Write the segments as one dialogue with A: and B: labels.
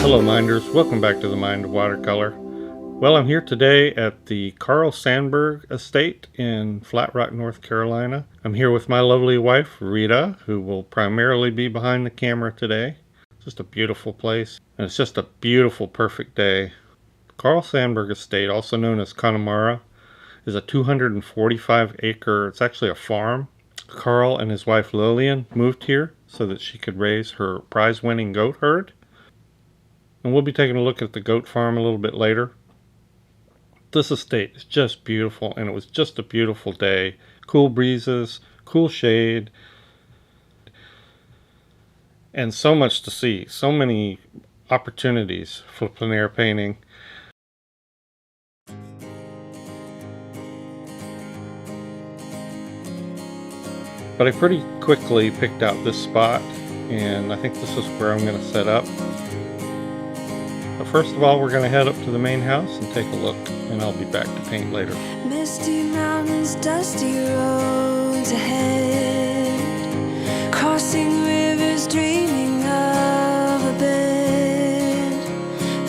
A: Hello Minders, welcome back to the Mind of Watercolor. Well, I'm here today at the Carl Sandburg estate in Flat Rock, North Carolina. I'm here with my lovely wife, Rita, who will primarily be behind the camera today. Just a beautiful place, and it's just a beautiful, perfect day. Carl Sandburg estate, also known as Connemara, is a 245-acre, it's actually a farm. Carl and his wife Lillian moved here so that she could raise her prize-winning goat herd. And we'll be taking a look at the goat farm a little bit later. This estate is just beautiful, and it was just a beautiful day. Cool breezes, cool shade, and so much to see. So many opportunities for plein air painting. But I pretty quickly picked out this spot, and I think this is where I'm going to set up. But first of all, we're going to head up to the main house and take a look, and I'll be back to paint later.
B: Misty mountains, dusty roads ahead, crossing rivers, dreaming of a bed,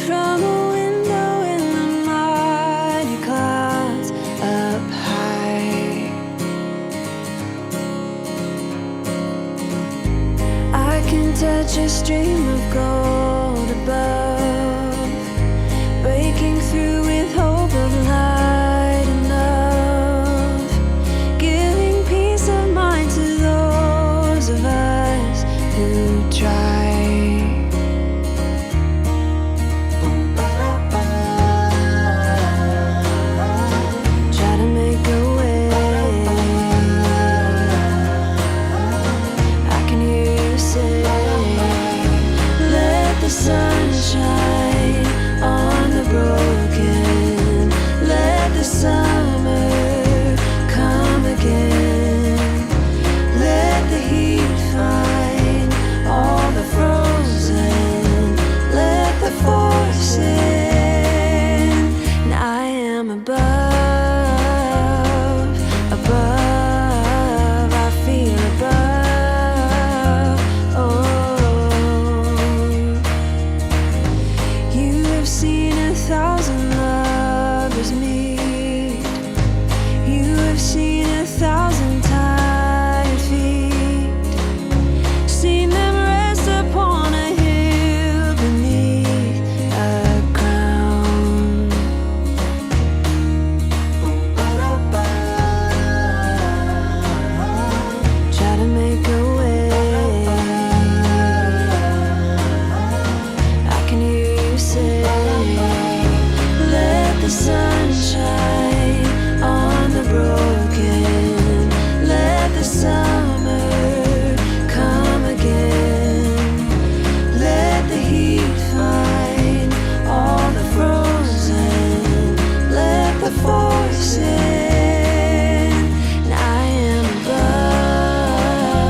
B: from a window in the mighty clouds up high. I can touch a stream of gold above, breaking through with hope of light and love, giving peace of mind to those of us who try. Try to make a way. I can hear you say, let the sun shine on the broken, let the summer come again, let the heat find all the frozen, let the force in, and I am above, above, I feel above, oh. You have seen 1,000 lovers meet. You have seen 1,000 tired feet. Seen them rest upon a hill beneath a crown. Try to make a way. I can hear you say, let the sun shine on the broken, let the summer come again, let the heat find all the frozen, let the force in, and I am above,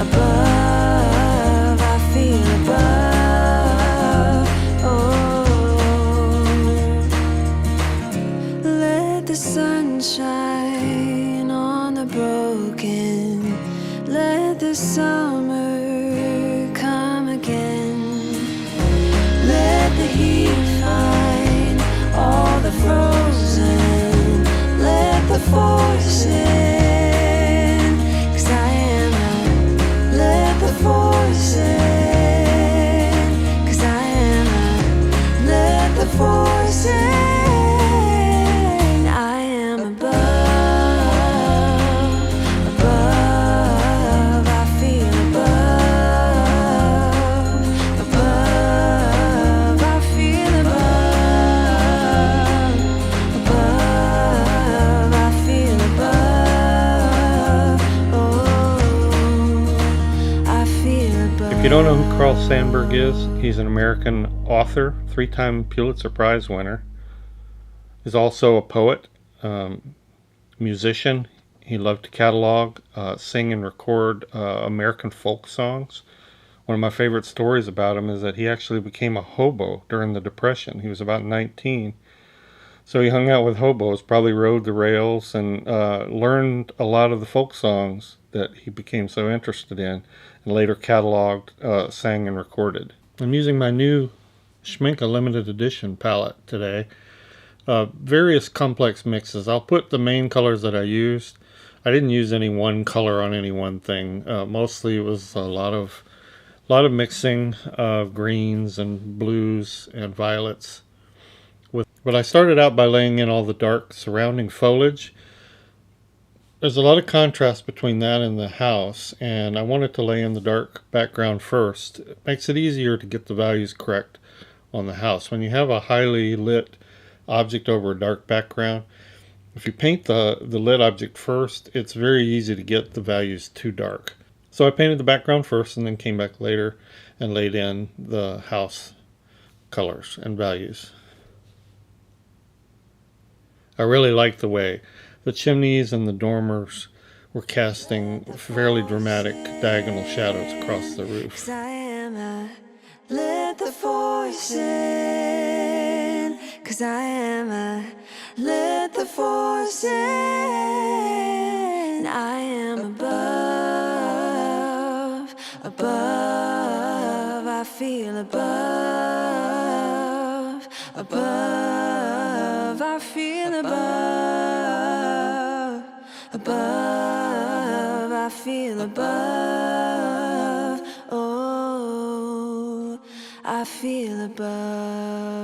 B: above, I feel above, oh. Let the sun shine on the broken, let the summer come again, let the heat find all the frozen, let the force in, 'cause I am a, let the force in, 'cause I am a, let the force in, I am above, above, I feel above, above, I feel above, above, I feel above, oh, I feel above.
A: If you don't know who Carl Sandburg is, he's an American author, 3-time Pulitzer Prize winner. He's also a poet, musician. He loved to catalog, sing and record American folk songs. One of my favorite stories about him is that he actually became a hobo during the Depression. He was about 19. So he hung out with hobos, probably rode the rails, and learned a lot of the folk songs that he became so interested in, and later cataloged, sang, and recorded. I'm using my new Schmincke Limited Edition Palette today. Various complex mixes. I'll put the main colors that I used. I didn't use any one color on any one thing. Mostly it was a lot of mixing of greens and blues and violets. But I started out by laying in all the dark surrounding foliage. There's a lot of contrast between that and the house, and I wanted to lay in the dark background first. It makes it easier to get the values correct on the house. When you have a highly lit object over a dark background, if you paint the lit object first, it's very easy to get the values too dark. So I painted the background first and then came back later and laid in the house colors and values. I really like the way the chimneys and the dormers were casting fairly dramatic diagonal shadows across the roof.
B: 'Cause I am a let the force in. 'Cause I am a let the force in. I am above, above. I feel above, above. I feel above, above. I feel above. Oh, I feel above.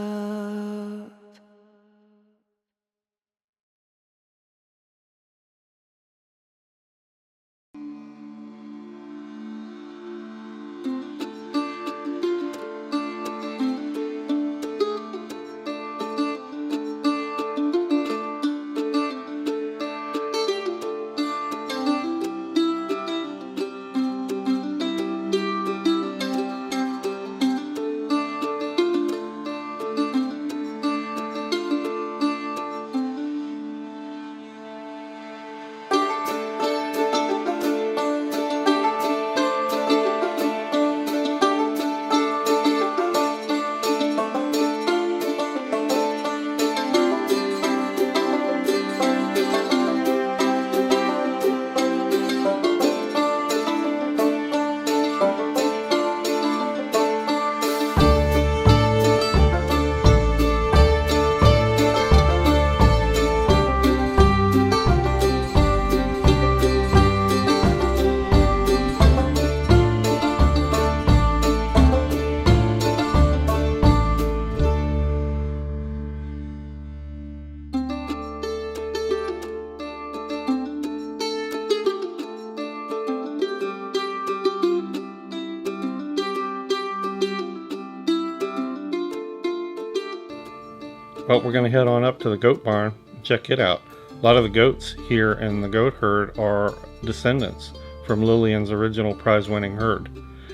A: Well, we're going to head on up to the goat barn and check it out. A lot of the goats here in the goat herd are descendants from Lillian's original prize-winning herd,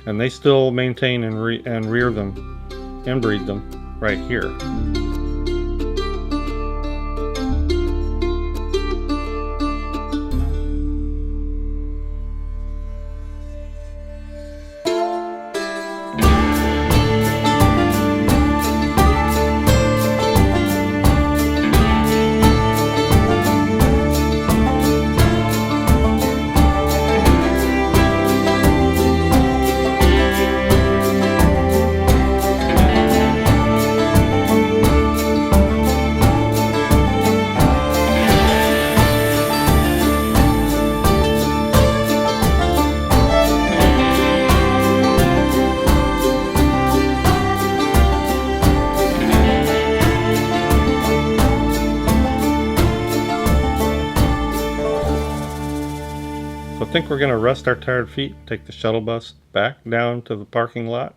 A: and they still maintain and rear them and breed them right here. I think we're going to rest our tired feet, take the shuttle bus back down to the parking lot.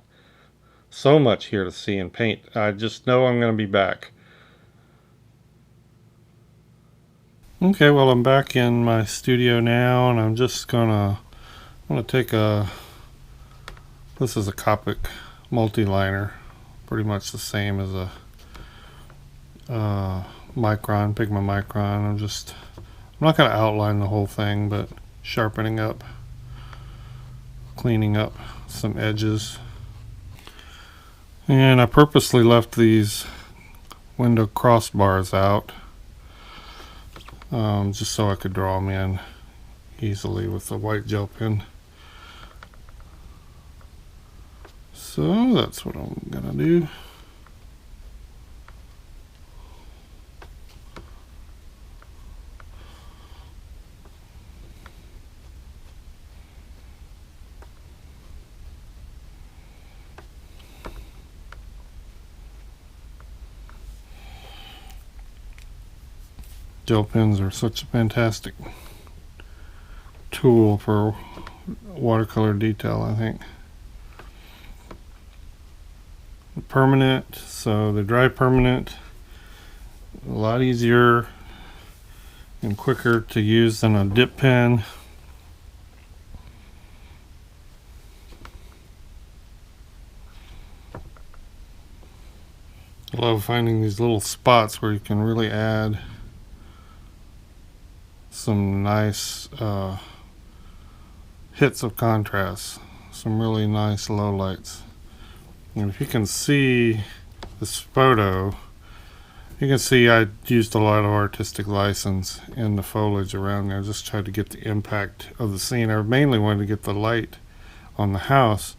A: So much here to see and paint. I just know I'm going to be back. Okay, well, I'm back in my studio now, and I'm just gonna take this is a Copic multi-liner, pretty much the same as a Micron, Pigma Micron. I'm not going to outline the whole thing, but sharpening up, cleaning up some edges. And I purposely left these window crossbars out, just so I could draw them in easily with the white gel pen. So that's what I'm gonna do. Gel pens are such a fantastic tool for watercolor detail, I think. Permanent, so the dry permanent, a lot easier and quicker to use than a dip pen. I love finding these little spots where you can really add some nice hits of contrast, some really nice lowlights. And if you can see this photo, you can see I used a lot of artistic license in the foliage around there. Just tried to get the impact of the scene. I mainly wanted to get the light on the house.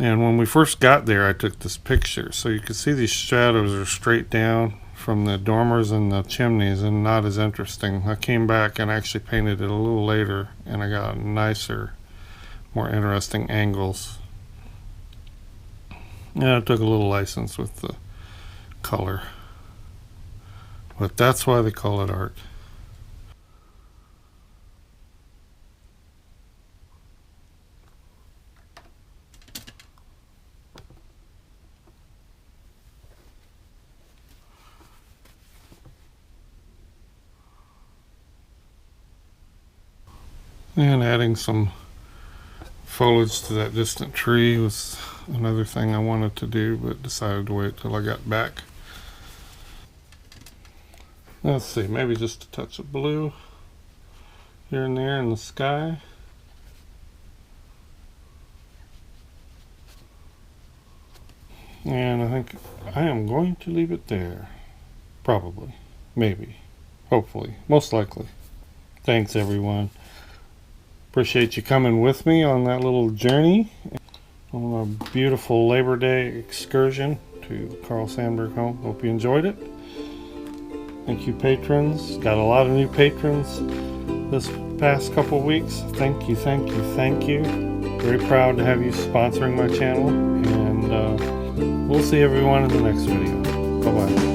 A: And when we first got there, I took this picture. So you can see these shadows are straight down from the dormers and the chimneys and not as interesting. I came back and actually painted it a little later, and I got nicer, more interesting angles. Yeah, I took a little license with the color. But that's why they call it art. And adding some foliage to that distant tree was another thing I wanted to do, but decided to wait till I got back. Let's see, maybe just a touch of blue here and there in the sky. And I think I am going to leave it there. Probably. Maybe. Hopefully. Most likely. Thanks, everyone. Appreciate you coming with me on that little journey on a beautiful Labor Day excursion to Carl Sandburg Home. Hope you enjoyed it. Thank you, patrons. Got a lot of new patrons this past couple weeks. Thank you, thank you, thank you. Very proud to have you sponsoring my channel. And we'll see everyone in the next video. Bye-bye.